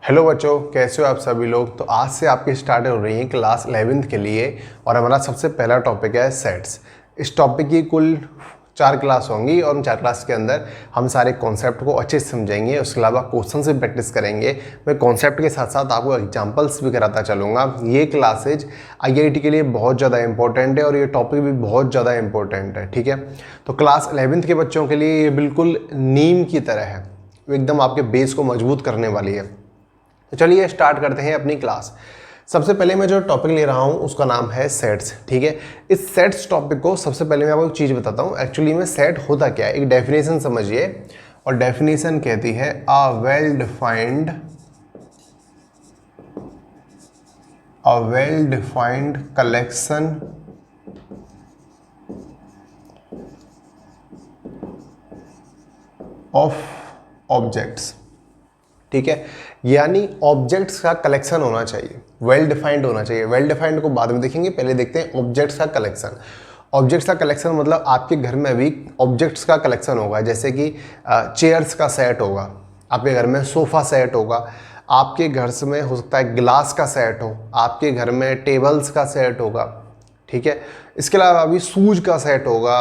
Hello बच्चों, कैसे हो आप सभी लोग। तो आज से आपकी स्टार्ट हो रही है क्लास 11th के लिए और हमारा सबसे पहला टॉपिक है सेट्स। इस टॉपिक की कुल 4 क्लास होंगी और उन 4 क्लास के अंदर हम सारे कॉन्सेप्ट को अच्छे से समझेंगे। उसके अलावा क्वेश्चन से प्रैक्टिस करेंगे। मैं कॉन्सेप्ट के साथ साथ आपको एग्जांपल्स भी कराता चलूँगा। ये क्लासेज IIT के लिए बहुत ज़्यादा इंपॉर्टेंट है और ये टॉपिक भी बहुत ज़्यादा इंपॉर्टेंट है। ठीक है, तो क्लास 11th के बच्चों के लिए ये बिल्कुल नीम की तरह है, एकदम आपके बेस को मजबूत करने वाली है। तो चलिए स्टार्ट करते हैं अपनी क्लास। सबसे पहले मैं जो टॉपिक ले रहा हूँ उसका नाम है सेट्स। ठीक है, इस सेट्स टॉपिक को सबसे पहले मैं आपको एक चीज़ बताता हूँ। एक्चुअली में सेट होता क्या है, एक डेफिनेशन समझिए। और डेफिनेशन कहती है a well defined collection of objects. ठीक है, यानी ऑब्जेक्ट्स का कलेक्शन होना चाहिए, वेल डिफाइंड होना चाहिए। वेल डिफाइंड को बाद में देखेंगे, पहले देखते हैं ऑब्जेक्ट्स का कलेक्शन। ऑब्जेक्ट्स का कलेक्शन मतलब आपके घर में भी ऑब्जेक्ट्स का कलेक्शन होगा, जैसे कि चेयर्स का सेट होगा, आपके घर में सोफ़ा सेट होगा, आपके घर में हो सकता है ग्लास का सेट हो, आपके घर में टेबल्स का सेट होगा। ठीक है, इसके अलावा अभी शूज का सेट होगा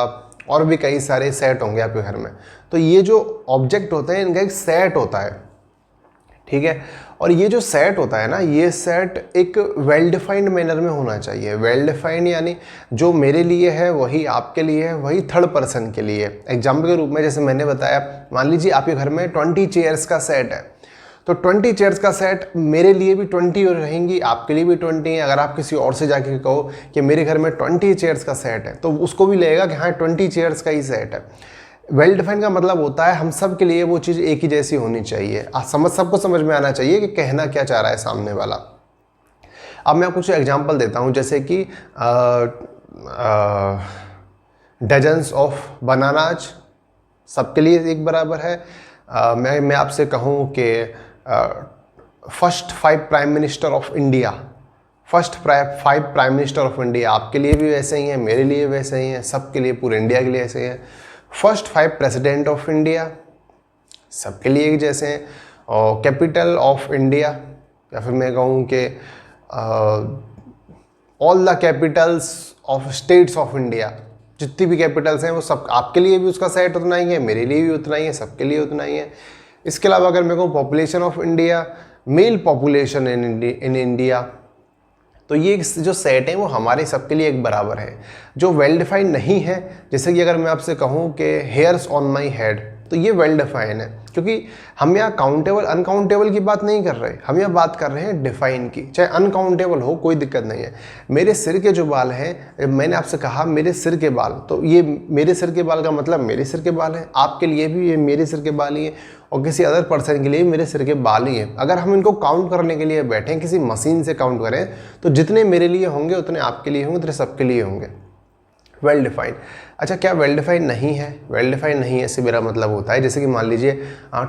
और भी कई सारे सेट होंगे आपके घर में। तो ये जो ऑब्जेक्ट होते हैं इनका एक सेट होता है। ठीक है, और ये जो सेट होता है ना, ये सेट एक वेल डिफाइंड मैनर में होना चाहिए। वेल डिफाइंड यानी जो मेरे लिए है वही आपके लिए है, वही थर्ड पर्सन के लिए। एग्जाम्पल के रूप में जैसे मैंने बताया, मान लीजिए आपके घर में 20 चेयर्स का सेट है, तो 20 चेयर्स का सेट मेरे लिए भी 20 रहेंगी, आपके लिए भी 20 है। अगर आप किसी और से जाके कहो कि मेरे घर में 20 चेयर्स का सेट है, तो उसको भी लगेगा कि हाँ 20 चेयर्स का ही सेट है। वेल डिफाइंड का मतलब होता है हम सब के लिए वो चीज़ एक ही जैसी होनी चाहिए। सबको समझ में आना चाहिए कि कहना क्या चाह रहा है सामने वाला। अब मैं आपको कुछ एग्जांपल देता हूँ, जैसे कि डजन्स ऑफ बनानाज सबके लिए एक बराबर है। मैं आपसे कहूँ कि first 5 prime minister of India, first 5 prime minister of India आपके लिए भी वैसे ही हैं, मेरे लिए वैसे ही हैं, सबके लिए, पूरे इंडिया के लिए ऐसे ही हैं। फर्स्ट 5 प्रेसिडेंट ऑफ इंडिया सबके लिए एक जैसे हैं। और कैपिटल ऑफ इंडिया, या फिर मैं कहूँ कि all the Capitals of states of India, जितनी भी कैपिटल्स हैं वो सब आपके लिए भी उसका सेट उतना ही है, मेरे लिए भी उतना ही है, सबके लिए उतना ही है। इसके अलावा अगर मैं कहूँ population of India, mail population in India, तो ये जो सेट है वो हमारे सबके लिए एक बराबर है। जो वेल डिफाइंड नहीं है, जैसे कि अगर मैं आपसे कहूँ कि हेयर्स ऑन माई हेड, तो ये वेल डिफाइन है, क्योंकि हम यहाँ काउंटेबल अनकाउंटेबल की बात नहीं कर रहे, हम यहाँ बात कर रहे हैं डिफाइन की। चाहे अनकाउंटेबल हो कोई दिक्कत नहीं है। मेरे सिर के जो बाल हैं, मैंने आपसे कहा मेरे सिर के बाल, तो ये मेरे सिर के बाल का मतलब मेरे सिर के बाल हैं, आपके लिए भी ये मेरे सिर के बाल ही हैं और किसी अदर पर्सन के लिए मेरे सिर के बाल ही हैं। अगर हम इनको काउंट करने के लिए बैठें, किसी मशीन से काउंट करें, तो जितने मेरे लिए होंगे उतने आपके लिए होंगे, उतने सबके लिए होंगे। Well defined. अच्छा, क्या वेल डिफाइंड नहीं है? वेल डिफाइंड नहीं है इससे मेरा मतलब होता है, जैसे कि मान लीजिए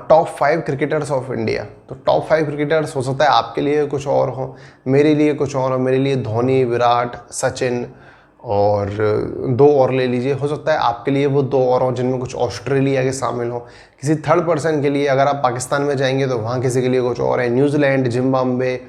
टॉप 5 क्रिकेटर्स ऑफ इंडिया, तो टॉप 5 क्रिकेटर्स हो सकता है आपके लिए कुछ और हो, मेरे लिए कुछ और हो। मेरे लिए धोनी, विराट, सचिन और 2 और ले लीजिए, हो सकता है आपके लिए वो 2 और हों जिनमें कुछ ऑस्ट्रेलिया के शामिल हो। किसी थर्ड पर्सन के लिए अगर आप पाकिस्तान में जाएंगे तो वहाँ किसी के लिए कुछ और है, न्यूजीलैंड, जिम्बाब्वे,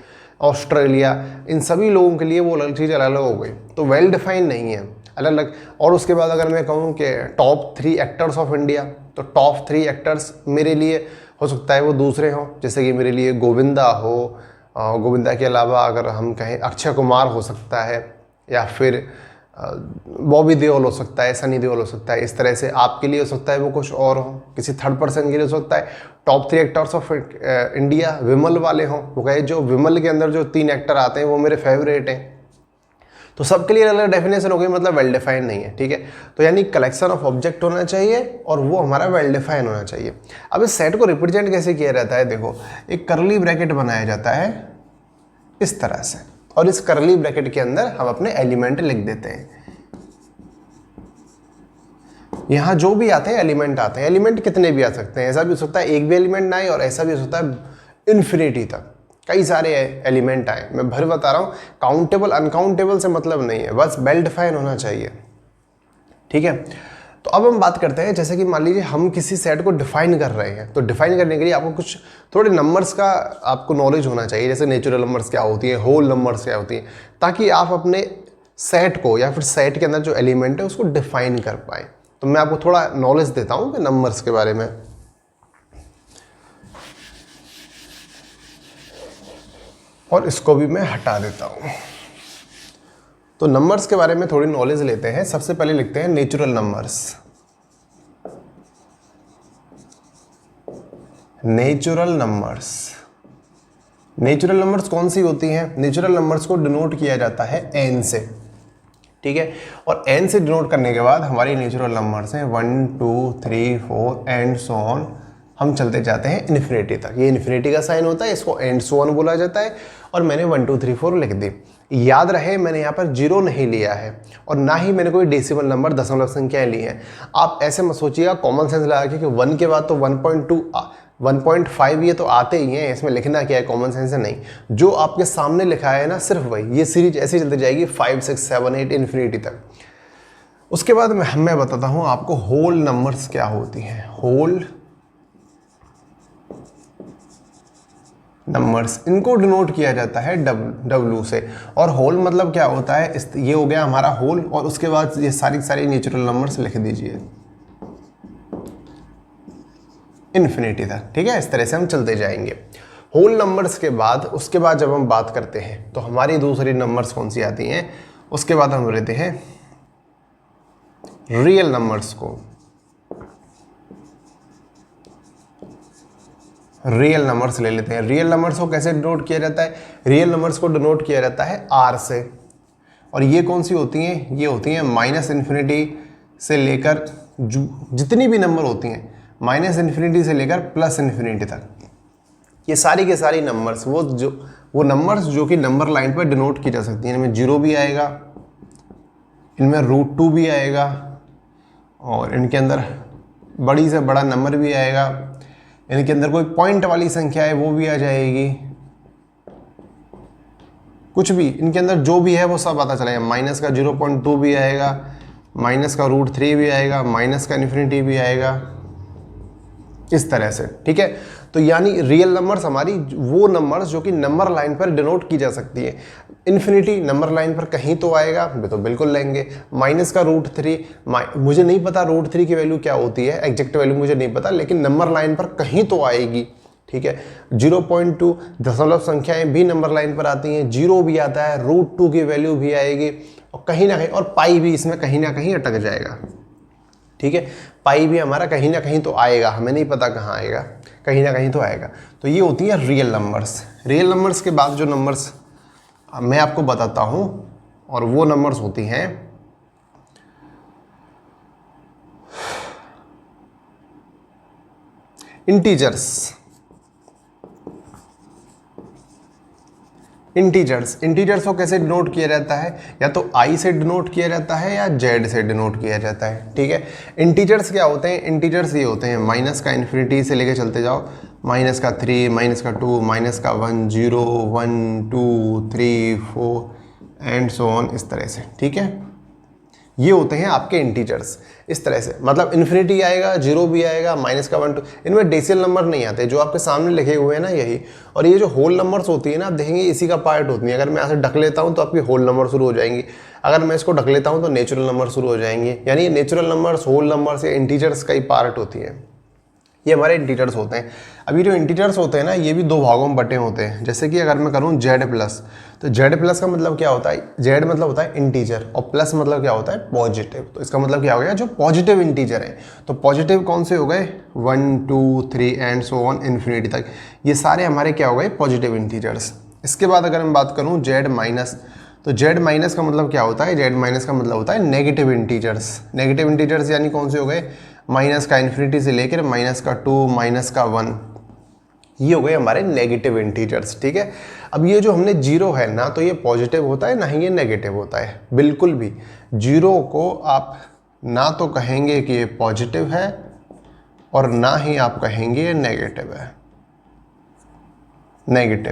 ऑस्ट्रेलिया, इन सभी लोगों के लिए वो अलग चीज़ अलग अलग हो गई। तो वेल डिफाइंड नहीं है, अलग अलग। और उसके बाद अगर मैं कहूँ कि टॉप 3 एक्टर्स ऑफ इंडिया, तो टॉप 3 एक्टर्स मेरे लिए हो सकता है वो दूसरे हों, जैसे कि मेरे लिए गोविंदा हो, गोविंदा के अलावा अगर हम कहें अक्षय कुमार हो सकता है, या फिर बॉबी देओल हो सकता है, सनी देओल हो सकता है। इस तरह से आपके लिए हो सकता है वो कुछ और हो, किसी थर्ड पर्सन के लिए हो सकता है टॉप 3 एक्टर्स ऑफ इंडिया विमल वाले हों, वो कहे जो विमल के अंदर जो 3 एक्टर आते हैं वो मेरे फेवरेट हैं। तो सबके लिए अलग डेफिनेशन हो गई, मतलब वेल डिफाइन नहीं है। ठीक है, तो यानी कलेक्शन ऑफ ऑब्जेक्ट होना चाहिए और वो हमारा वेल डिफाइन होना चाहिए। अब इस सेट को रिप्रेजेंट कैसे किया जाता है? देखो, एक करली ब्रैकेट बनाया जाता है इस तरह से, और इस करली ब्रैकेट के अंदर हम अपने एलिमेंट लिख देते हैं। यहाँ जो भी आते हैं एलिमेंट आते हैं, एलिमेंट कितने भी आ सकते हैं, ऐसा भी हो सकता है एक भी एलिमेंट ना आए और ऐसा भी हो सकता है इन्फिनिटी तक कई सारे एलिमेंट आए। मैं भर बता रहा हूँ, काउंटेबल अनकाउंटेबल से मतलब नहीं है, बस वेल डिफाइन होना चाहिए। ठीक है, तो अब हम बात करते हैं, जैसे कि मान लीजिए हम किसी सेट को डिफाइन कर रहे हैं, तो डिफाइन करने के लिए आपको कुछ थोड़े नंबर्स का आपको नॉलेज होना चाहिए, जैसे नेचुरल नंबर्स क्या होती है, होल नंबर्स क्या होती हैं, ताकि आप अपने सेट को या फिर सेट के अंदर जो एलिमेंट है उसको डिफाइन कर पाए। तो मैं आपको थोड़ा नॉलेज देता हूँ कि नंबर्स के बारे में। और इसको भी मैं हटा देता हूँ। तो नंबर्स के बारे में थोड़ी नॉलेज लेते हैं। सबसे पहले लिखते हैं natural numbers. Natural numbers, natural numbers कौन सी होती हैं? नेचुरल नंबर्स को डिनोट किया जाता है n से, ठीक है। और n से डिनोट करने के बाद हमारी नेचुरल नंबर्स हैं 1 2 3 4 एंड सो ऑन। हम चलते जाते हैं इन्फिनिटी तक। ये इन्फिनिटी का साइन होता है, इसको एंड सो ऑन बोला जाता है। और मैंने 1 2 3 4 लिख दी। याद रहे मैंने यहाँ पर जीरो नहीं लिया है और ना ही मैंने कोई डेसिमल नंबर दशमलव संख्याएं ली हैं। आप ऐसे मत सोचिएगा कॉमन सेंस लगा के कि 1 के बाद तो 1.2 1.5 ये तो आते ही हैं, इसमें लिखना क्या है, कॉमन सेंस है नहीं। जो आपके सामने लिखा है ना सिर्फ वही। ये सीरीज ऐसे चलती जाएगी 5 6 7 8 इन्फिनिटी तक। उसके बाद मैं बताता हूँ आपको होल नंबर्स क्या होती हैं। होल नंबर्स, इनको डिनोट किया जाता है W से। और होल मतलब क्या होता है, ये हो गया हमारा होल। और उसके बाद ये सारी नेचुरल नंबर्स लिख दीजिए इन्फिनिटी तक, ठीक है। इस तरह से हम चलते जाएंगे होल नंबर्स के बाद। उसके बाद जब हम बात करते हैं तो हमारी दूसरी नंबर्स कौन सी आती हैं, उसके बाद हम लेते हैं रियल नंबर्स को। रियल नंबर्स ले लेते हैं। रियल नंबर्स को कैसे डिनोट किया जाता है? रियल नंबर्स को डिनोट किया जाता है R से। और ये कौन सी होती हैं? ये होती हैं माइनस इन्फिनिटी से लेकर जितनी भी नंबर होती हैं, माइनस इन्फिनिटी से लेकर प्लस इन्फिनिटी तक। ये सारी के सारी नंबर्स, वो नंबर्स जो कि नंबर लाइन पर डिनोट की जा सकती हैं। इनमें 0 भी आएगा, इनमें √2 भी आएगा, और इनके अंदर बड़ी से बड़ा नंबर भी आएगा। इनके अंदर कोई पॉइंट वाली संख्या है वो भी आ जाएगी। कुछ भी इनके अंदर जो भी है वो सब आता चलेगा। माइनस का 0.2 भी आएगा, माइनस का √3 भी आएगा, माइनस का इन्फिनिटी भी आएगा, इस तरह से, ठीक है। तो यानी रियल नंबर्स हमारी वो नंबर्स जो कि नंबर लाइन पर डिनोट की जा सकती है। इन्फिनिटी नंबर लाइन पर कहीं तो आएगा, तो बिल्कुल लेंगे। माइनस का √3, मुझे नहीं पता √3 की वैल्यू क्या होती है, एग्जैक्ट वैल्यू मुझे नहीं पता, लेकिन नंबर लाइन पर कहीं तो आएगी, ठीक है। 0.2 दशमलव संख्याएं भी नंबर लाइन पर आती हैं, 0 भी आता है, √2 की वैल्यू भी आएगी, और कहीं ना कहीं, और पाई भी इसमें कहीं ना कहीं अटक जाएगा, ठीक है। पाई भी हमारा कहीं ना कहीं तो आएगा, हमें नहीं पता कहाँ आएगा, कहीं ना कहीं तो आएगा। तो ये होती है रियल नंबर्स। रियल नंबर्स के बाद जो नंबर्स मैं आपको बताता हूँ, और वो नंबर्स होती हैं इंटीजर्स। इंटीजर्स को कैसे डिनोट किया जाता है? या तो I से डिनोट किया जाता है या Z से डिनोट किया जाता है, ठीक है। इंटीजर्स क्या होते हैं? इंटीजर्स ये होते हैं माइनस का इन्फिनिटी से लेके चलते जाओ, माइनस का 3, माइनस का 2, माइनस का 1, 0 1 2 3 4 एंड सो ऑन, इस तरह से, ठीक है। ये होते हैं आपके इंटीजर्स। इस तरह से मतलब इन्फिनिटी आएगा, 0 भी आएगा, माइनस का 1 2, इनमें डेसिमल नंबर नहीं आते, जो आपके सामने लिखे हुए हैं ना यही। और ये जो होल नंबर्स होती है ना, आप देखेंगे इसी का पार्ट होती है। अगर मैं ऐसे ढक लेता हूँ तो आपकी होल नंबर शुरू हो जाएंगी, अगर मैं इसको ढक लेता हूँ तो नेचुरल नंबर शुरू हो जाएंगे। यानी नेचुरल नंबर्स, होल नंबर्स या इंटीजर्स का ही पार्ट होती है। ये हमारे इंटीजर्स होते हैं। अभी जो इंटीजर्स होते हैं ना, ये भी दो भागों में बटे होते हैं। जैसे कि अगर मैं करूँ Z+, तो Z+ का मतलब क्या होता है? Z मतलब होता है इंटीजर, और प्लस मतलब क्या होता है? पॉजिटिव। तो इसका मतलब क्या हो गया? जो पॉजिटिव इंटीजर है। तो पॉजिटिव कौन से हो गए? 1 2 3 एंड सो ऑन इन्फिनिटी तक, ये सारे हमारे क्या हो गए? Positive integers. इसके बाद अगर मैं बात करूँ Z-, तो Z- का मतलब क्या होता है? Z- का मतलब होता है नेगेटिव इंटीजर्स। नेगेटिव इंटीजर्स यानी कौन से हो गए? माइनस का इन्फिनिटी से लेकर माइनस का 2, माइनस का 1, ये हो गए हमारे नेगेटिव इंटीजर्स, ठीक है। अब ये जो हमने 0 है ना, तो ये पॉजिटिव होता है ना ही ये नेगेटिव होता है, बिल्कुल भी। 0 को आप ना तो कहेंगे कि ये पॉजिटिव है, और ना ही आप कहेंगे ये नेगेटिव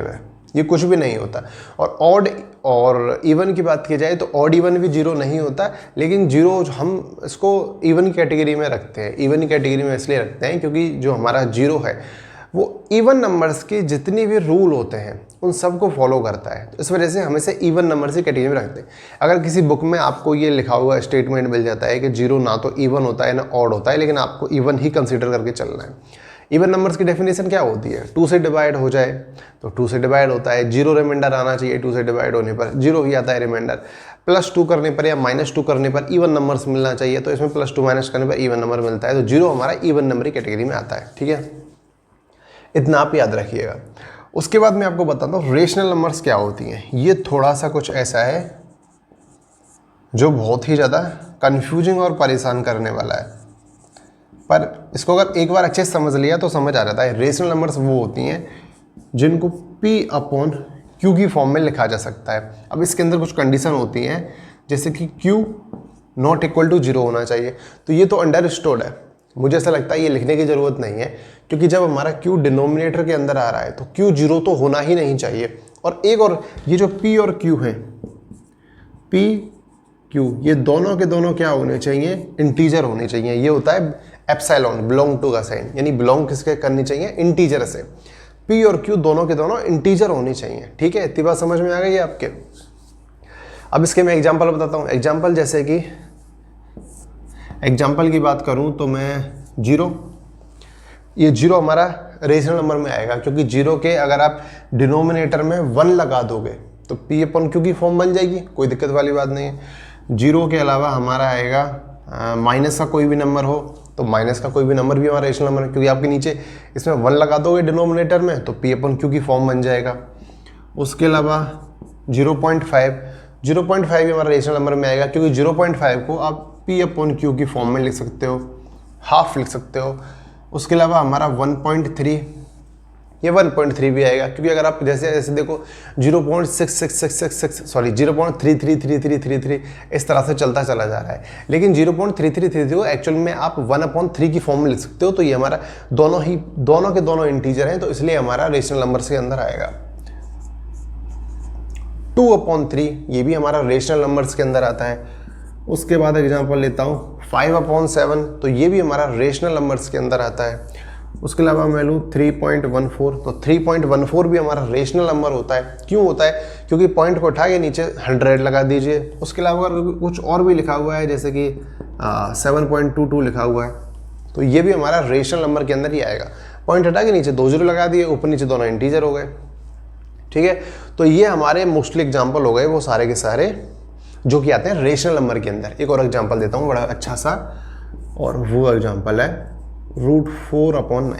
है। ये कुछ भी नहीं होता। और और इवन की बात की जाए तो ऑड इवन भी जीरो नहीं होता, लेकिन जीरो हम इसको इवन कैटेगरी में रखते हैं। इवन कैटेगरी में इसलिए रखते हैं क्योंकि जो हमारा जीरो है वो इवन नंबर्स के जितनी भी रूल होते हैं उन सबको फॉलो करता है, तो इस वजह से हमेशा इवन नंबर की कैटेगरी में रखते हैं। अगर किसी बुक में आपको ये लिखा हुआ स्टेटमेंट मिल जाता है कि जीरो ना तो इवन होता है ना ऑड होता है, लेकिन आपको इवन ही कंसीडर करके चलना है। इवन नंबर्स की डेफिनेशन क्या होती है? 2 से डिवाइड हो जाए तो 2 से डिवाइड होता है, जीरो रिमाइंडर आना चाहिए, 2 से डिवाइड होने पर जीरो ही आता है रिमाइंडर, +2 करने पर या -2 करने पर इवन नंबर्स मिलना चाहिए, तो इसमें +2 माइनस करने पर इवन नंबर मिलता है, तो जीरो हमारा इवन नंबर की कैटेगरी में आता है। ठीक है, इतना आप याद रखिएगा। उसके बाद मैं आपको बताता हूँ रेशनल नंबर्स क्या होती हैं। ये थोड़ा सा कुछ ऐसा है जो बहुत ही ज़्यादा कंफ्यूजिंग और परेशान करने वाला है, पर इसको अगर एक बार अच्छे से समझ लिया तो समझ आ जाता है। रेशनल नंबर्स वो होती हैं जिनको P/Q की फॉर्म में लिखा जा सकता है। अब इसके अंदर कुछ कंडीशन होती हैं, जैसे कि Q नॉट इक्वल टू 0 होना चाहिए, तो ये तो अंडरस्टूड है, मुझे ऐसा लगता है ये लिखने की ज़रूरत नहीं है, क्योंकि जब हमारा Q डिनोमिनेटर के अंदर आ रहा है तो Q 0 तो होना ही नहीं चाहिए। और एक और, ये जो P और Q है, P Q, ये दोनों के दोनों क्या होने चाहिए? इंटीजर होने चाहिए। ये होता है एप्सिलॉन, बिलोंग टू का साइन, यानी बिलोंग किसके करनी चाहिए? इंटीजर से। P और Q दोनों के दोनों इंटीजर होनी चाहिए। ठीक है, इतनी बात समझ में आ गई है आपके? अब इसके मैं एग्जाम्पल बताता हूँ। एग्जाम्पल जैसे कि एग्जाम्पल की बात करूं तो मैं जीरो, ये जीरो हमारा रेशनल नंबर में आएगा, क्योंकि जीरो के अगर आप डिनोमिनेटर में 1 लगा दोगे तो P/Q की फॉर्म बन जाएगी, कोई दिक्कत वाली बात नहीं है। जीरो के अलावा हमारा आएगा माइनस का कोई भी नंबर हो, तो माइनस का कोई भी नंबर भी हमारा रेशनल नंबर है, क्योंकि आपके नीचे इसमें 1 लगा दोगे डिनोमिनेटर में तो P/Q की फॉर्म बन जाएगा। उसके अलावा 0.5 भी हमारा रेशनल नंबर में आएगा, क्योंकि 0.5 को आप P/Q की फॉर्म में लिख सकते हो, हाफ लिख सकते हो। उसके अलावा हमारा 1.3, ये 1.3 भी आएगा, क्योंकि अगर आप जैसे ऐसे देखो 0.333333 इस तरह से चलता चला जा रहा है, लेकिन 0.3333 को एक्चुअल में आप 1/3 की फॉर्म में लिख सकते हो, तो ये हमारा दोनों के दोनों इंटीजर हैं, तो इसलिए हमारा रेशनल नंबर के अंदर आएगा। 2/3 ये भी हमारा रेशनल नंबर्स के अंदर आता है। उसके बाद एग्जांपल लेता हूँ 5/7, तो ये भी हमारा रेशनल नंबर्स के अंदर आता है। उसके अलावा मैं लूँ 3.14, तो 3.14 भी हमारा रेशनल नंबर होता है। क्यों होता है? क्योंकि पॉइंट को उठा के नीचे 100 लगा दीजिए। उसके अलावा अगर कुछ और भी लिखा हुआ है, जैसे कि 7.22 लिखा हुआ है, तो ये भी हमारा रेशनल नंबर के अंदर ही आएगा। पॉइंट हटा के नीचे 2 0 लगा दिए, ऊपर नीचे दोनों इंटीजर हो गए। ठीक है, तो ये हमारे मोस्टली एग्जाम्पल हो गए वो सारे के सारे जो कि आते हैं रेशनल नंबर के अंदर। एक और एग्जांपल देता हूँ बड़ा अच्छा सा, और वो एग्जांपल है √4/9।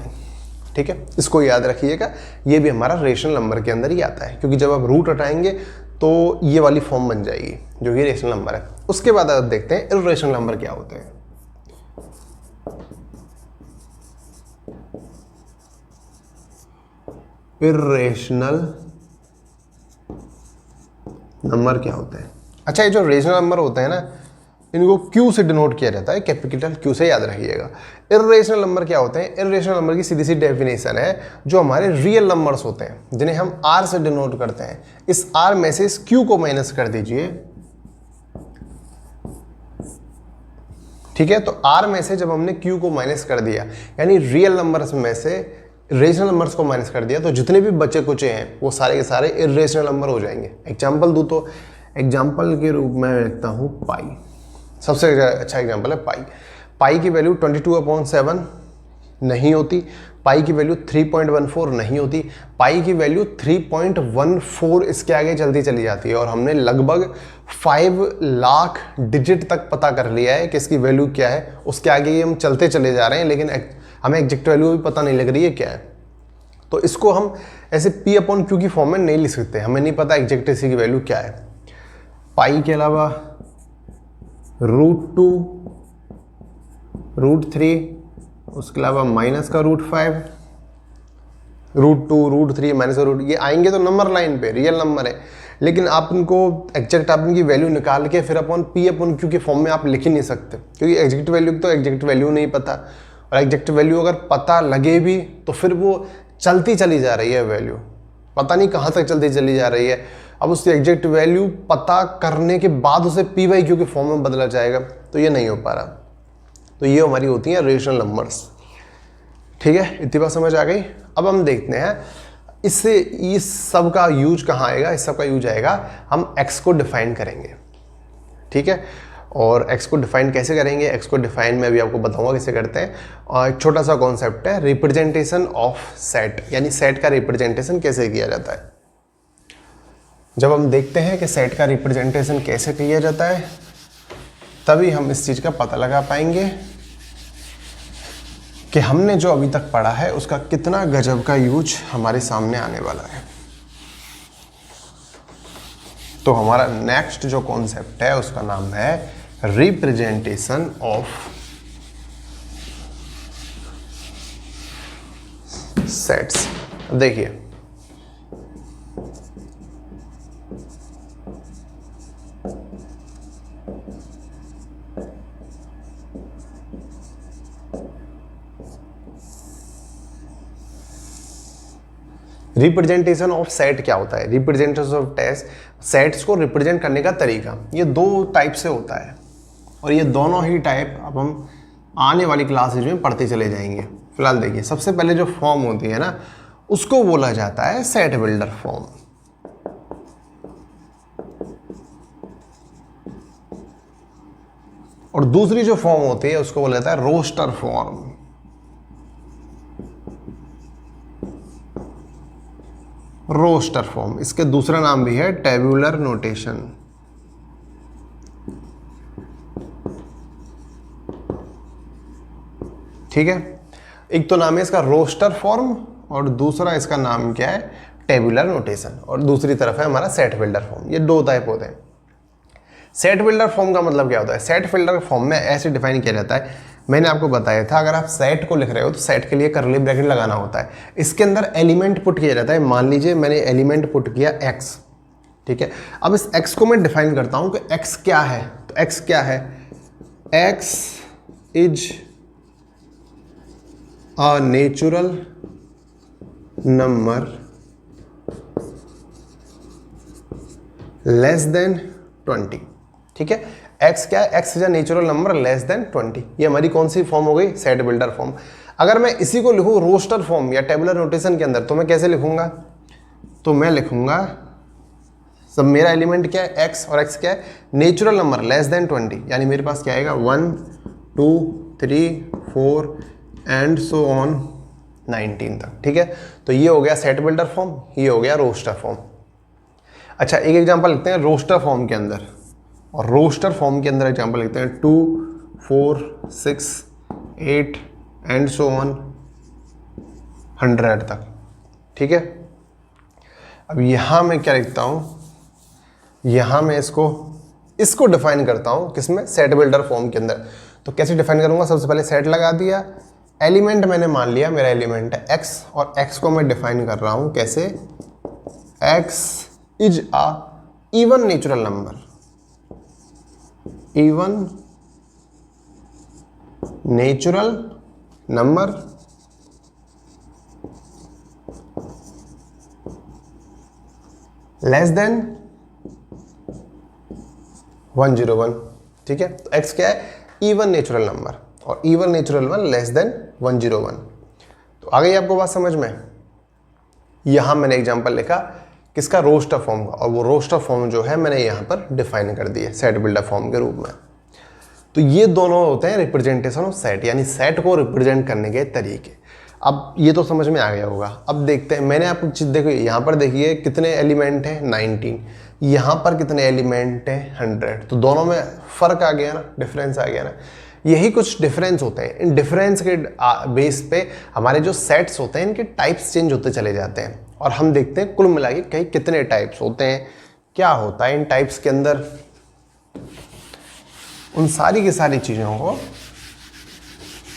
ठीक है, इसको याद रखिएगा, ये भी हमारा रेशनल नंबर के अंदर ही आता है, क्योंकि जब आप रूट हटाएंगे तो ये वाली फॉर्म बन जाएगी जो कि रेशनल नंबर है। उसके बाद आप देखते हैं इर्रेशनल नंबर क्या होते हैं। इर्रेशनल नंबर क्या होते हैं? अच्छा, ये जो रेशनल नंबर होते हैं ना, इनको Q से डिनोट किया जाता है, कैपिटल Q से, याद रखिएगा। इर्रेशनल नंबर क्या होते हैं? इर्रेशनल नंबर की सीधी सी डेफिनेशन है, जो हमारे रियल नंबर्स होते हैं जिन्हें हम R से डिनोट करते हैं, इस R में से इस Q को माइनस कर दीजिए। ठीक है, तो R में से जब हमने Q को माइनस कर दिया, यानी रियल नंबर्स में से रेशनल नंबर्स को माइनस कर दिया, तो जितने भी बचे कुचे हैं वो सारे के सारे इर्रेशनल नंबर हो जाएंगे। एग्जाम्पल दूँ तो एग्जाम्पल के रूप में लिखता हूँ पाई। सबसे अच्छा एग्जाम्पल है पाई। पाई की वैल्यू 22/7 नहीं होती, पाई की वैल्यू 3.14 नहीं होती, पाई की वैल्यू 3.14 इसके आगे चलती चली जाती है, और हमने लगभग 5 लाख डिजिट तक पता कर लिया है कि इसकी वैल्यू क्या है। उसके आगे ही हम चलते चले जा रहे हैं, लेकिन हमें एग्जैक्ट वैल्यू भी पता नहीं लग रही है क्या है। तो इसको हम ऐसे P/Q की फॉर्म में नहीं लिख सकते, हमें नहीं पता एग्जैक्ट इसी की वैल्यू क्या है। पाई के अलावा √2, √3, उसके अलावा माइनस का √5, √2, √3 माइनस का √, ये आएंगे तो नंबर लाइन पे रियल नंबर है, लेकिन आप इनको एग्जैक्ट आप इनकी वैल्यू निकाल के फिर अपन P/Q के फॉर्म में आप लिख ही नहीं सकते, क्योंकि एग्जैक्ट वैल्यू तो एग्जैक्ट वैल्यू नहीं पता, और एग्जैक्ट वैल्यू अगर पता लगे भी तो फिर वो चलती चली जा रही है वैल्यू, पता नहीं कहाँ तक चलती चली जा रही है। अब उसकी एग्जैक्ट वैल्यू पता करने के बाद उसे पी वाई क्यू के फॉर्म में बदला जाएगा, तो ये नहीं हो पा रहा। तो ये हमारी होती हैं रेशनल नंबर्स। ठीक है, इतनी बात समझ आ गई। अब हम देखते हैं इससे इस सब का यूज कहाँ आएगा। इस सब का यूज आएगा, हम x को डिफाइन करेंगे। ठीक है, और x को डिफाइन कैसे करेंगे, x को डिफाइन मैं अभी आपको बताऊंगा कैसे करते हैं। और एक छोटा सा कॉन्सेप्ट है रिप्रेजेंटेशन ऑफ सेट, यानी सेट का रिप्रेजेंटेशन कैसे किया जाता है। जब हम देखते हैं कि सेट का रिप्रेजेंटेशन कैसे किया जाता है, तभी हम इस चीज़ का पता लगा पाएंगे कि हमने जो अभी तक पढ़ा है उसका कितना गजब का यूज हमारे सामने आने वाला है। तो हमारा नेक्स्ट जो कॉन्सेप्ट है उसका नाम है रिप्रेजेंटेशन ऑफ सेट्स। देखिए, रिप्रेजेंटेशन ऑफ सेट क्या होता है। रिप्रेजेंटेशन ऑफ टेस्ट सेट्स को रिप्रेजेंट करने का तरीका ये दो टाइप से होता है, और ये दोनों ही टाइप अब हम आने वाली क्लासेज में पढ़ते चले जाएंगे। फिलहाल देखिए, सबसे पहले जो फॉर्म होती है ना, उसको बोला जाता है सेट बिल्डर फॉर्म। और दूसरी जो फॉर्म होती है उसको बोला जाता है रोस्टर फॉर्म। रोस्टर फॉर्म, इसके दूसरा नाम भी है टेबुलर नोटेशन। ठीक है, एक तो नाम है इसका रोस्टर फॉर्म और दूसरा इसका नाम क्या है, टेबुलर नोटेशन। और दूसरी तरफ है हमारा सेट बिल्डर फॉर्म। ये दो टाइप होते हैं। सेट बिल्डर फॉर्म का मतलब क्या होता है। सेट बिल्डर फॉर्म में ऐसे डिफाइन किया जाता है, मैंने आपको बताया था, अगर आप सेट को लिख रहे हो तो सेट के लिए कर्ली ब्रैकेट लगाना होता है। इसके अंदर एलिमेंट पुट किया जाता है। मान लीजिए मैंने एलिमेंट पुट किया x। ठीक है, अब इस x को मैं डिफाइन करता हूं कि x क्या है। तो x क्या है, x is a natural number less than 20। ठीक है, x क्या है, x is a natural number less than 20। ये हमारी कौन सी फॉर्म हो गई, सेट बिल्डर फॉर्म। अगर मैं इसी को लिखूं रोस्टर फॉर्म या टेबुलर नोटेशन के अंदर, तो मैं कैसे लिखूंगा, तो मैं लिखूंगा सब मेरा एलिमेंट क्या है x, और x क्या है, नेचुरल नंबर लेस देन 20। यानी मेरे पास क्या आएगा 1 2 3 4 एंड सो ऑन 19 तक। ठीक है, तो ये हो गया सेट बिल्डर फॉर्म, ये हो गया रोस्टर फॉर्म। अच्छा, एक एग्जांपल लिखते हैं रोस्टर फॉर्म के अंदर, और रोस्टर फॉर्म के अंदर एग्जांपल लिखते हैं 2 4 6 8 एंड सो ऑन 100 तक। ठीक है, अब यहाँ मैं क्या लिखता हूँ, यहाँ मैं इसको डिफाइन करता हूँ किसमें, सेट बिल्डर फॉर्म के अंदर। तो कैसे डिफाइन करूँगा, सबसे पहले सेट लगा दिया, एलिमेंट मैंने मान लिया मेरा एलिमेंट है x, और x को मैं डिफाइन कर रहा हूँ कैसे, x is a even natural number, even natural number less than 101। ठीक है, तो x क्या है, इवन नेचुरल नंबर, और even natural one less than 101। तो आ गई आपको बात समझ में। यहां मैंने एग्जांपल लिखा किसका, रोस्टर फॉर्म का, और वो रोस्टर फॉर्म जो है मैंने यहां पर डिफाइन कर दिया सेट बिल्डर फॉर्म के रूप में। तो ये दोनों होते हैं रिप्रेजेंटेशन ऑफ सेट, यानी सेट को रिप्रेजेंट करने के तरीके। अब ये तो समझ में आ गया होगा। अब देखते हैं, मैंने आपको चीज देखो, यहाँ पर देखिए कितने एलिमेंट हैं 19, यहाँ पर कितने एलिमेंट हैं 100। तो दोनों में फर्क आ गया ना, डिफरेंस आ गया ना। यही कुछ डिफरेंस होते हैं। इन डिफरेंस के बेस पे हमारे जो सेट्स होते हैं इनके टाइप्स चेंज होते चले जाते हैं, और हम देखते हैं कुल मिला के कहीं कितने टाइप्स होते हैं, क्या होता है इन टाइप्स के अंदर। उन सारी की सारी चीज़ों को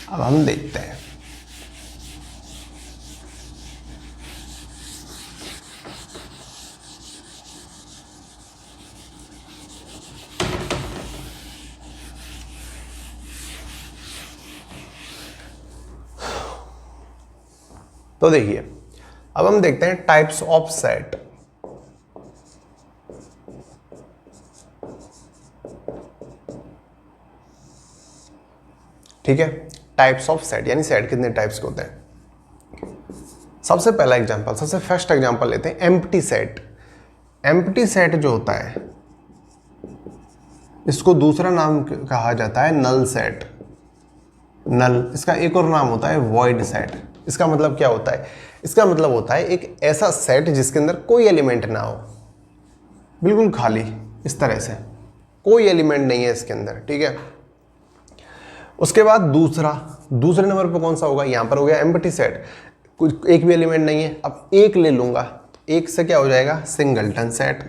अब हम देखते हैं। तो देखिए, अब हम देखते हैं टाइप्स ऑफ सेट। ठीक है, टाइप्स ऑफ सेट यानी सेट कितने टाइप्स के होते हैं। सबसे पहला एग्जांपल, सबसे फर्स्ट एग्जांपल लेते हैं एम्प्टी सेट। एम्प्टी सेट जो होता है इसको दूसरा नाम कहा जाता है नल सेट। नल, इसका एक और नाम होता है वॉइड सेट। इसका मतलब क्या होता है? इसका मतलब होता है एक ऐसा सेट जिसके अंदर कोई एलिमेंट ना हो, बिल्कुल खाली, इस तरह से कोई एलिमेंट नहीं है इसके अंदर। ठीक है, उसके बाद दूसरे नंबर पर कौन सा होगा? यहां पर हो गया एम्प्टी सेट, कुछ एक भी एलिमेंट नहीं है। अब एक ले लूंगा, एक से क्या हो जाएगा? Singleton set.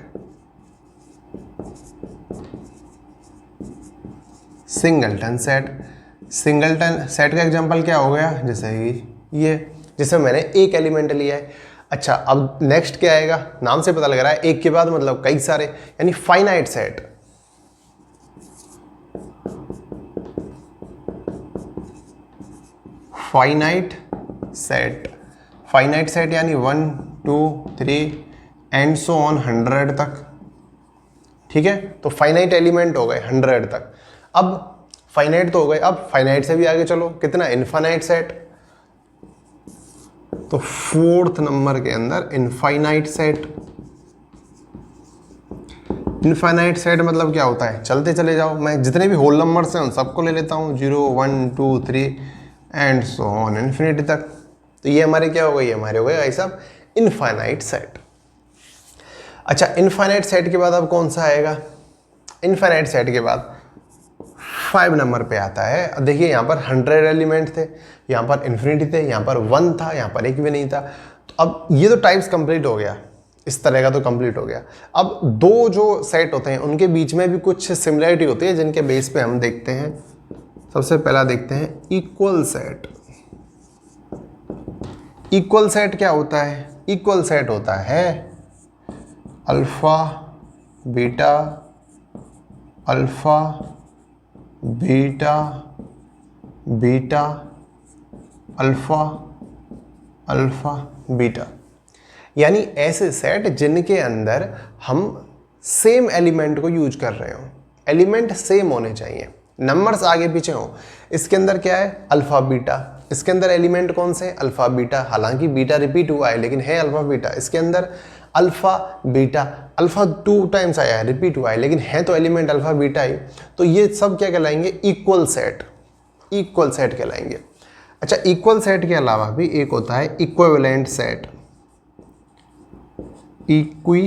Singleton set, singleton set का एग्जांपल क्या हो गया? जैसे ये जिसमें मैंने एक एलिमेंट लिया है। अच्छा, अब नेक्स्ट क्या आएगा? नाम से पता लग रहा है एक के बाद मतलब कई सारे, यानी finite set. Finite set, finite set यानी 1 2 3 एंड सो ऑन 100 तक। ठीक है, तो फाइनाइट एलिमेंट हो गए 100 तक। अब फाइनाइट तो हो गए, अब फाइनाइट से भी आगे चलो, कितना? Infinite set. तो फोर्थ नंबर के अंदर इनफाइनाइट सेट। इनफाइनाइट सेट मतलब क्या होता है? चलते चले जाओ, मैं जितने भी होल नंबर्स हैं उन सबको ले लेता हूँ, 0 1 2 3 एंड सो ऑन इन्फिनिटी तक। तो ये हमारे क्या हो गए? ये हमारे हो गए भाई साहब इनफाइनाइट सेट। अच्छा, इनफाइनाइट सेट के बाद अब कौन सा आएगा? इनफाइनाइट सेट के बाद 5 नंबर पे आता है। अब देखिए यहाँ पर 100 एलिमेंट थे, यहाँ पर इन्फिनिटी थे, यहाँ पर 1 था, यहाँ पर एक भी नहीं था। तो अब ये तो टाइप्स कंप्लीट हो गया, इस तरह का तो कंप्लीट हो गया। अब दो जो सेट होते हैं उनके बीच में भी कुछ सिमिलरिटी होती है जिनके बेस पे हम देखते हैं। सबसे पहला देखते हैं इक्वल सेट। इक्वल सेट क्या होता है? इक्वल सेट होता है alpha beta alpha beta beta alpha alpha beta, यानी ऐसे सेट जिनके अंदर हम सेम एलिमेंट को यूज कर रहे हो। एलिमेंट सेम होने चाहिए, नंबर्स आगे पीछे हो। इसके अंदर क्या है? Alpha beta. इसके अंदर एलिमेंट कौन से? Alpha beta. हालांकि बीटा रिपीट हुआ है लेकिन है अल्फा बीटा। इसके अंदर अल्फा बीटा, अल्फा 2 टाइम्स आया है, रिपीट हुआ है, लेकिन है तो एलिमेंट अल्फा बीटा ही। तो ये सब क्या कहलाएंगे? Equal set. इक्वल सेट कहलाएंगे। अच्छा, इक्वल सेट के अलावा भी एक होता है इक्विवेलेंट सेट। इक्विवेलेंट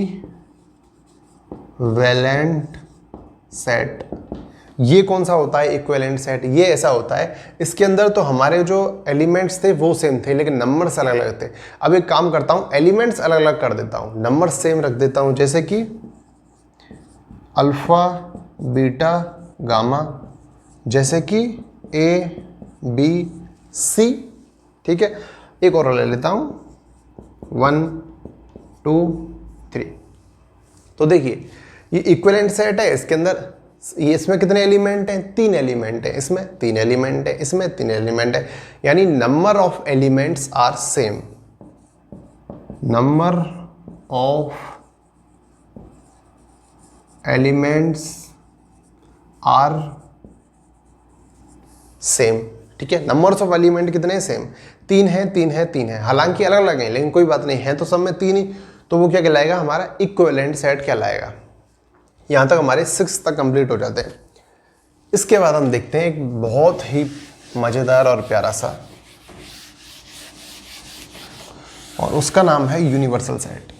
सेट, ये कौन सा होता है इक्विवेलेंट सेट? ये ऐसा होता है इसके अंदर तो हमारे जो एलिमेंट्स थे वो सेम थे लेकिन नंबर्स अलग अलग थे। अब एक काम करता हूँ, एलिमेंट्स अलग अलग कर देता हूँ, नंबर सेम रख देता हूँ। जैसे कि अल्फा बीटा गामा, जैसे कि ए बी सी। ठीक है, एक और ले लेता हूँ 1 2 3। तो देखिए ये इक्विवेलेंट सेट है, इसके अंदर ये इसमें कितने एलिमेंट हैं? 3 एलिमेंट हैं, इसमें 3 एलिमेंट है, इसमें 3 एलिमेंट है, यानी number of elements are same. Number of elements are same. ठीक है, नंबर्स ऑफ एलिमेंट कितने? सेम। 3 है 3 है 3 है, हालांकि अलग अलग हैं लेकिन कोई बात नहीं है तो सब में 3 ही। तो वो क्या कहलाएगा? हमारा इक्विवेलेंट सेट कहलाएगा। यहाँ तक हमारे 6 तक कंप्लीट हो जाते हैं। इसके बाद हम देखते हैं एक बहुत ही मज़ेदार और प्यारा सा, और उसका नाम है यूनिवर्सल सेट।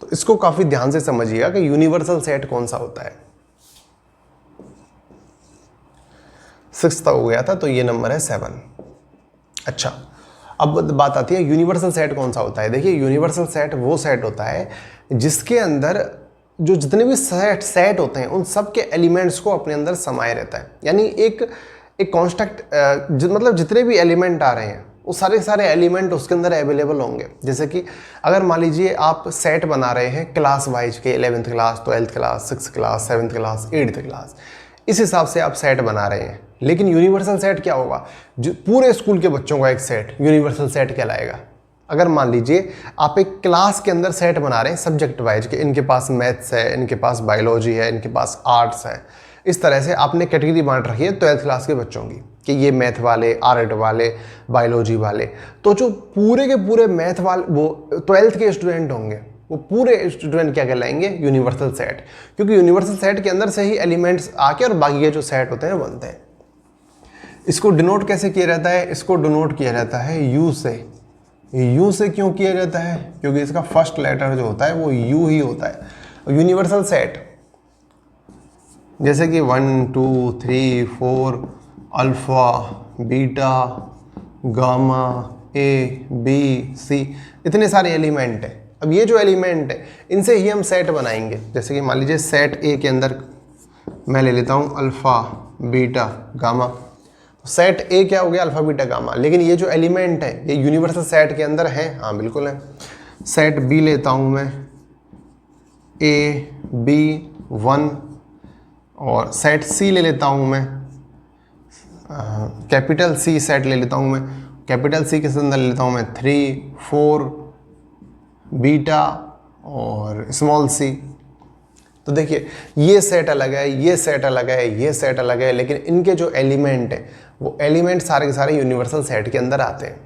तो इसको काफ़ी ध्यान से समझिएगा कि यूनिवर्सल सेट कौन सा होता है। 6 तक हो गया था, तो ये नंबर है 7। अच्छा, अब बात आती है यूनिवर्सल सेट कौन सा होता है। देखिए, यूनिवर्सल सेट वो सेट होता है जिसके अंदर जो जितने भी सेट होते हैं उन सब के एलिमेंट्स को अपने अंदर समाये रहता है। यानी एक कॉन्स्टेंट, मतलब जितने भी एलिमेंट आ रहे हैं वो सारे एलिमेंट उसके अंदर अवेलेबल होंगे। जैसे कि अगर मान लीजिए आप सेट बना रहे हैं क्लास वाइज के, 11th class 12th class 6th class 7th class 8th class, इस हिसाब से आप सेट बना रहे हैं। लेकिन यूनिवर्सल सेट क्या होगा, जो पूरे स्कूल के बच्चों का एक सेट यूनिवर्सल सेट कहलाएगा। अगर मान लीजिए आप एक क्लास के अंदर सेट बना रहे हैं सब्जेक्ट वाइज के, इनके पास मैथ्स है, इनके पास बायोलॉजी है, इनके पास आर्ट्स है, इस तरह से आपने कैटेगरी बांट रखी है 12th क्लास के बच्चों की कि ये मैथ वाले, आर्ट वाले, बायोलॉजी वाले। तो जो पूरे के पूरे मैथ वाले वो 12th के स्टूडेंट होंगे, वो पूरे स्टूडेंट क्या कहलाएंगे, यूनिवर्सल सेट। क्योंकि यूनिवर्सल सेट के अंदर से ही एलिमेंट्स आके और बाकी के जो सेट होते हैं बनते हैं। इसको डिनोट कैसे किया जाता है, इसको डिनोट किया जाता है यू से। यू से क्यों किया जाता है, क्योंकि इसका फर्स्ट लेटर जो होता है वो यू ही होता है। यूनिवर्सल सेट जैसे कि 1 2 3 4 alpha, beta, gamma, A, B, सी, इतने सारे एलिमेंट हैं। अब ये जो एलिमेंट है इनसे ही हम सेट बनाएंगे। जैसे कि मान लीजिए सेट ए के अंदर मैं ले लेता हूँ अल्फा, बीटा, गामा। सेट ए क्या हो गया, अल्फा, बीटा, गामा। लेकिन ये जो एलिमेंट है ये यूनिवर्सल सेट के अंदर है, हाँ बिल्कुल है। सेट बी लेता हूँ मैं, ए, बी, 1, और सेट सी ले लेता हूँ मैं, कैपिटल सी सेट ले लेता हूँ मैं। कैपिटल सी के अंदर ले लेता हूँ मैं 3 4 बीटा और स्मॉल सी। तो देखिए ये सेट अलग है, ये सेट अलग है, ये सेट अलग है, लेकिन इनके जो एलिमेंट है वो एलिमेंट सारे के सारे यूनिवर्सल सेट के अंदर आते हैं।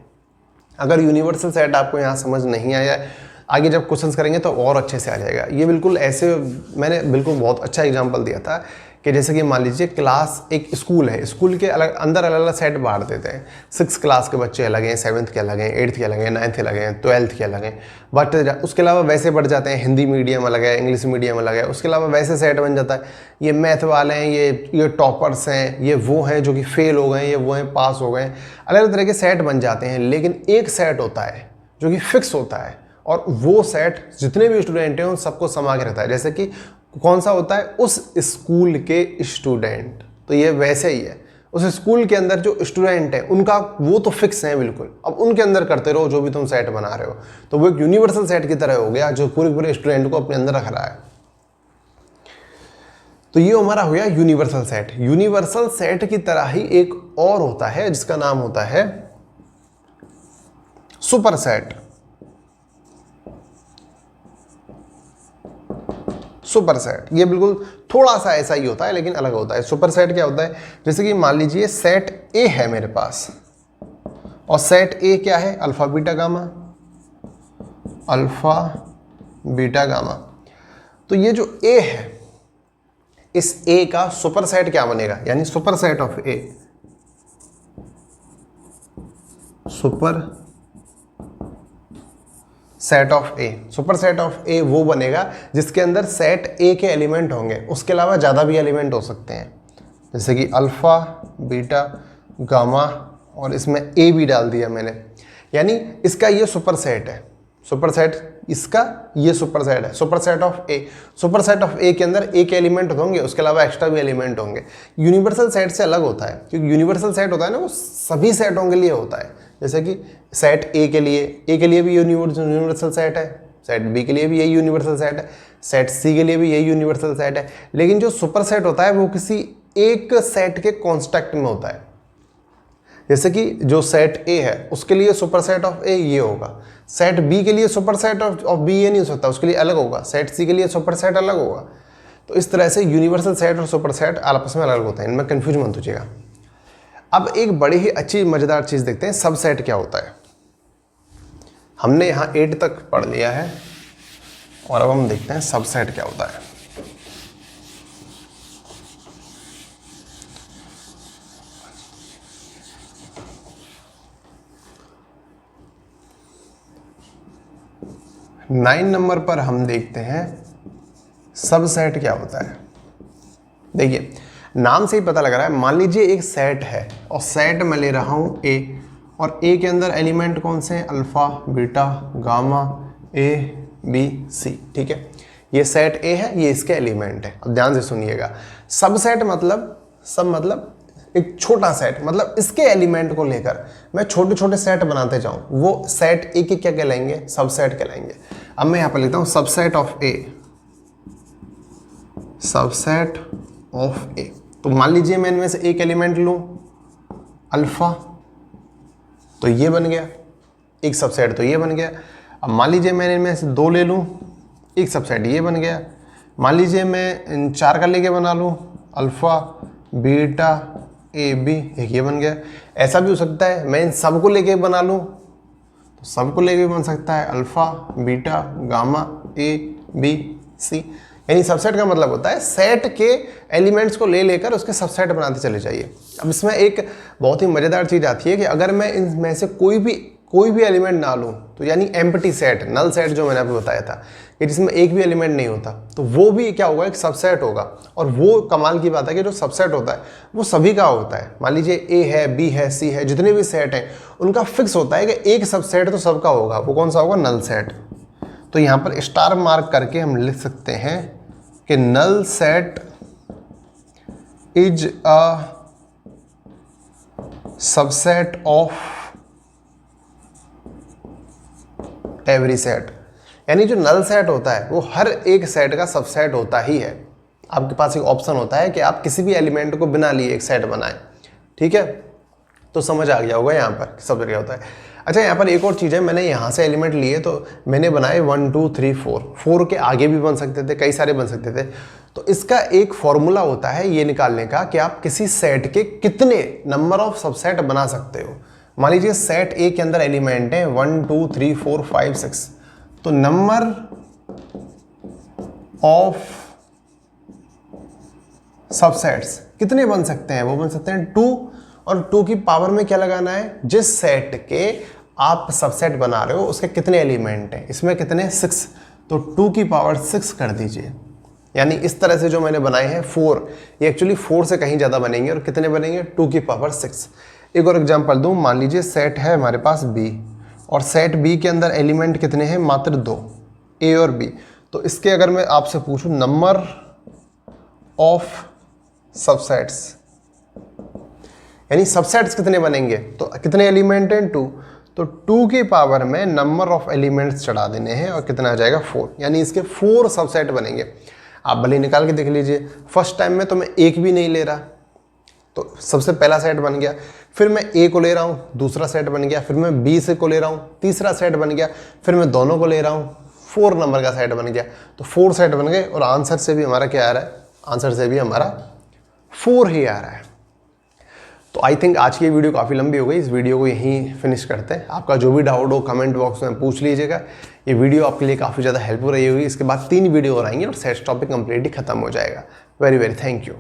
अगर यूनिवर्सल सेट आपको यहाँ समझ नहीं आया, आगे जब क्वेश्चंस करेंगे तो और अच्छे से आ जाएगा। ये बिल्कुल ऐसे मैंने बिल्कुल बहुत अच्छा एग्जांपल दिया था कि जैसे कि मान लीजिए क्लास एक स्कूल है, स्कूल के अलग अंदर अलग अलग सेट बांट देते हैं। 6th क्लास के बच्चे अलग हैं, 7th के अलग हैं, 8th के अलग हैं, 9th के अलग हैं, 12th के अलग हैं। बट उसके अलावा वैसे बढ़ जाते हैं, हिंदी मीडियम अलग है, इंग्लिश मीडियम अलग है। उसके अलावा वैसे सेट बन जाता है, ये मैथ वाले हैं, ये टॉपर्स हैं, ये वो हैं जो कि फेल हो गए, ये वो हैं पास हो गए। अलग अलग तरह के सेट बन जाते हैं। लेकिन एक सेट होता है जो कि फिक्स होता है, और वो सेट जितने भी स्टूडेंट हैं उन सबको समा के रखता है। जैसे कि कौन सा होता है, उस स्कूल के स्टूडेंट। तो ये वैसे ही है, उस स्कूल के अंदर जो स्टूडेंट है उनका वो तो फिक्स है बिल्कुल। अब उनके अंदर करते रहो जो भी तुम सेट बना रहे हो, तो वो एक यूनिवर्सल सेट की तरह हो गया जो पूरे पूरे स्टूडेंट को अपने अंदर रख रहा है। तो ये हमारा हो गया यूनिवर्सल सेट। यूनिवर्सल सेट की तरह ही एक और होता है जिसका नाम होता है सुपर सेट। सुपर सेट ये बिल्कुल थोड़ा सा ऐसा ही होता है लेकिन अलग होता है। सुपर सेट क्या होता है, जैसे कि मान लीजिए सेट ए है मेरे पास, और सेट ए क्या है, alpha, beta, gamma, alpha, beta, gamma. तो ये जो ए है, इस ए का सुपर सेट क्या बनेगा, यानी superset of A, superset of A. Superset of A वो बनेगा जिसके अंदर सेट ए के एलिमेंट होंगे, उसके अलावा ज़्यादा भी एलिमेंट हो सकते हैं, जैसे कि अल्फा, बीटा, गामा, और इसमें ए भी डाल दिया मैंने। यानी इसका ये सुपर सेट है, सुपर सेट इसका ये सुपर सेट है, superset of A. Superset of A के अंदर ए के एलिमेंट होंगे, उसके अलावा एक्स्ट्रा भी एलिमेंट होंगे। यूनिवर्सल सेट से अलग होता है, क्योंकि यूनिवर्सल सेट होता है ना वो सभी सेटों के लिए होता है। जैसे कि सेट ए के लिए भी यूनिवर्सल सेट है, सेट बी के लिए भी यही यूनिवर्सल सेट है, सेट सी के लिए भी यही यूनिवर्सल सेट है। लेकिन जो सुपर सेट होता है वो किसी एक सेट के कॉन्स्ट्रक्ट में होता है। जैसे कि जो सेट ए है उसके लिए सुपर सेट ऑफ ए ये होगा, सेट बी के लिए सुपर सेट ऑफ बी ये नहीं हो सकता, उसके लिए अलग होगा, सेट सी के लिए सुपर सेट अलग होगा। तो इस तरह से यूनिवर्सल सेट और सुपर सेट आपस में अलग होते हैं, इनमें कन्फ्यूज मत होइएगा। अब एक बड़ी ही अच्छी मज़ेदार चीज़ देखते हैं, सबसेट क्या होता है। हमने यहाँ 8 तक पढ़ लिया है और अब हम देखते हैं सबसेट क्या होता है। नाइन नंबर पर हम देखते हैं सबसेट क्या होता है। देखिए नाम से ही पता लग रहा है, मान लीजिए एक सेट है और सेट में ले रहा हूँ ए, और ए के अंदर एलिमेंट कौन से हैं, alpha, beta, gamma, A, B, सी। ठीक है, ये सेट ए है, ये इसके एलिमेंट है। अब ध्यान से सुनिएगा, सबसेट मतलब एक छोटा सेट, मतलब इसके एलिमेंट को लेकर मैं छोटे छोटे सेट बनाते जाऊं, वो सेट ए के क्या कहलाएंगे, सबसेट कहलाएंगे। अब मैं यहाँ पर लिखता हूँ subset of A, subset of A. तो मान लीजिए मैं इनमें से एक एलिमेंट लूँ अल्फ़ा, तो ये बन गया एक सबसेट, तो ये बन गया। अब मान लीजिए मैं इनमें से 2 ले लूँ, एक सबसेट ये बन गया। मान लीजिए मैं इन 4 का लेके बना लूँ अल्फ़ा बीटा ए बी, एक ये बन गया। ऐसा भी हो सकता है मैं इन सब को लेके बना लूँ, तो सब को लेके बन सकता है alpha beta gamma A B C. यानी सबसेट का मतलब होता है सेट के एलिमेंट्स को ले लेकर उसके सबसेट बनाते चले जाइए। अब इसमें एक बहुत ही मज़ेदार चीज़ आती है कि अगर मैं इनमें से कोई भी एलिमेंट ना लूँ, तो यानी एम्प्टी सेट, नल सेट जो मैंने आपको बताया था कि जिसमें एक भी एलिमेंट नहीं होता, तो वो भी क्या होगा, एक सबसेट होगा। और वो कमाल की बात है कि जो सबसेट होता है वो सभी का होता है। मान लीजिए ए है, बी है, सी है, जितने भी सेट हैं उनका फिक्स होता है कि एक सबसेट तो सबका होगा। वो कौन सा होगा, नल सेट। तो यहाँ पर स्टार मार्क करके हम लिख सकते हैं कि null set is a subset of every set. यानी जो नल सेट होता है वो हर एक सेट का सबसेट होता ही है। आपके पास एक ऑप्शन होता है कि आप किसी भी एलिमेंट को बिना लिए एक सेट बनाएं, ठीक है। तो समझ आ गया होगा यहाँ पर सब क्या होता है। अच्छा, यहाँ पर एक और चीज़ है, मैंने यहाँ से एलिमेंट लिए तो मैंने बनाए 1 2 3 4 के आगे भी बन सकते थे, कई सारे बन सकते थे। तो इसका एक फॉर्मूला होता है ये निकालने का कि आप किसी सेट के कितने नंबर ऑफ सबसेट बना सकते हो। मान लीजिए सेट ए के अंदर एलिमेंट है 1 2 3 4 5 6, तो नंबर ऑफ सबसेट्स कितने बन सकते हैं, वो बन सकते हैं 2। और 2 की पावर में क्या लगाना है, जिस सेट के आप सबसेट बना रहे हो उसके कितने एलिमेंट हैं, इसमें कितने 6, तो 2 की पावर 6 कर दीजिए। यानी इस तरह से जो मैंने बनाए हैं 4, ये एक्चुअली 4 से कहीं ज़्यादा बनेंगे। और कितने बनेंगे, 2 की पावर 6। एक और एग्जांपल दूं, मान लीजिए सेट है हमारे पास बी, और सेट बी के अंदर एलिमेंट कितने हैं, मात्र 2, ए और बी। तो इसके अगर मैं आपसे पूछूं नंबर ऑफ सबसेट्स, यानी सबसेट्स कितने बनेंगे, तो कितने एलिमेंट हैं 2, तो 2 की पावर में नंबर ऑफ एलिमेंट्स चढ़ा देने हैं और कितना आ जाएगा 4। यानी इसके 4 सबसेट बनेंगे। आप भले निकाल के देख लीजिए। फर्स्ट टाइम में तो मैं एक भी नहीं ले रहा, तो सबसे पहला सेट बन गया। फिर मैं ए को ले रहा हूँ, दूसरा सेट बन गया। फिर मैं बी से को ले रहा हूँ, तीसरा सेट बन गया। फिर मैं दोनों को ले रहा हूँ, 4 नंबर का सेट बन गया। तो 4 सेट बन गए और आंसर से भी हमारा क्या आ रहा है, आंसर से भी हमारा 4 ही आ रहा है। तो आई थिंक आज की वीडियो काफ़ी लंबी हो गई, इस वीडियो को यहीं फिनिश करते हैं। आपका जो भी डाउट हो कमेंट बॉक्स में पूछ लीजिएगा। ये वीडियो आपके लिए काफ़ी ज़्यादा हेल्पफुल रही होगी। इसके बाद 3 वीडियो और आएंगे और सेट टॉपिक कंप्लीटली खत्म हो जाएगा। Very very thank you.